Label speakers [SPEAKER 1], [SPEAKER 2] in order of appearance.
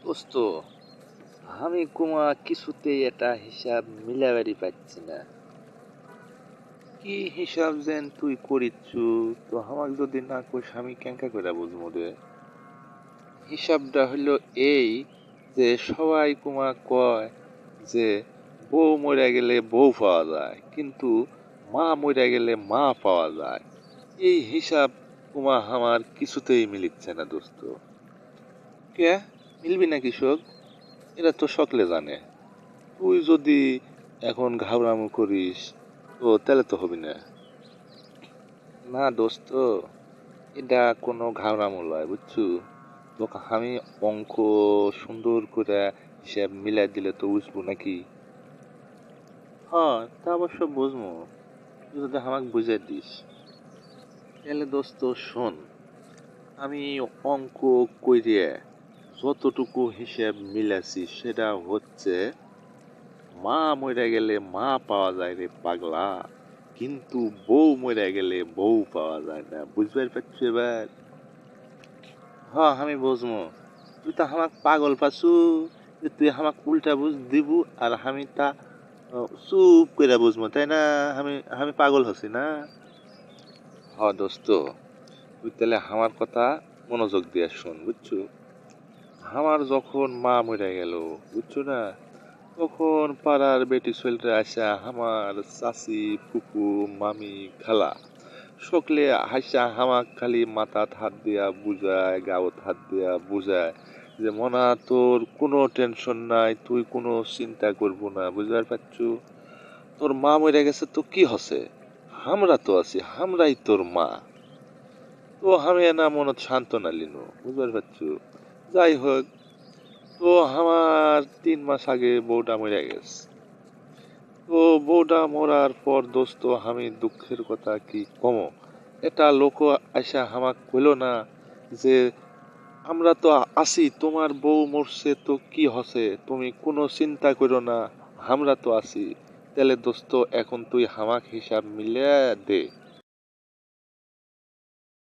[SPEAKER 1] দোস্ত, আমি কুমা কিছুতেই এটা হিসাব মিলাবারই পাচ্ছি না। কি হিসাব যেন তুই করিচ্ছু, তো আমাকে যদি না কইস আমি কেঙ্কা করে বুঝবো রে। হিসাবটা হলো এই, যে সবাই কুমা কয় যে বউ মরে গেলে বউ পাওয়া যায়, কিন্তু মা মরে গেলে মা পাওয়া যায়। এই হিসাব কুমা আমার কিছুতেই মিলিচ্ছে না দোস্ত। কে মিলবি না কৃষক? এরা তো সকলে জানে। তুই যদি এখন ঘাবড়ামো করিস তো তাহলে তো হবি না। না দোস্ত, এটা কোনো ঘাবড়ামো লয় বুঝছু। তোকে আমি অঙ্ক সুন্দর করে হিসাব মিলাই দিলে তো বুঝবো নাকি। হ্যাঁ, তা অবশ্য বুঝবো, তুই যদি আমাকে বুঝাই দিস। তাহলে দোস্ত শোন, আমি অঙ্ক কইরে যতটুকু হিসাব মিলাছি সেটা হচ্ছে, মা মরে গেলে মা পাওয়া যায় রে পাগলা, কিন্তু বউ মরে গেলে বউ পাওয়া যায় না। বুঝবার পারছো এবার? হ্যাঁ আমি বুঝবো। তুই তো আমাক পাগল পাসু, যে তুই আমাক উল্টা বুঝ দিবু আর আমি তা চুপ করে বুঝবো, তাই না? আমি আমি পাগল হচ্ছি না। হ দোস্ত, তুই তাহলে আমার কথা মনোযোগ দিয়ে শোন বুঝছো। আমার যখন মা মরে গেল, বুঝছো না, তখন পাড়ার বেটি ছেলেরা আসা আমার চাচি ফুপু মামি খালা সকলে হাসা হামাক খালি মাথাত হাত দিয়া বুঝায়, গাওত হাত দিয়া বুঝায় যে মনা তোর কোনো টেনশন নাই, তুই কোনো চিন্তা করবো না। বুঝবার পারছু? তোর মা মরে গেছে তো কি হসে, আমরা তো আছি, আমরাই তোর মা। তো আমি না মনত সান্ত্বনা লিনু। বুঝবার পারছু? যাই হোক, তো আমার 3 মাস আগে বউটা মরে গেছে। তো বউটা মরার পর দোস্ত আমি দুঃখের কথা কি কম, এটা লোক আইসা হামাক কইল না যে আমরা তো আছি, তোমার বউ মরছে তো কি হসে, তুমি কোনো চিন্তা করো না, আমরা তো আছি। তাহলে দোস্ত এখন তুই হামাক হিসাব মিলে দে।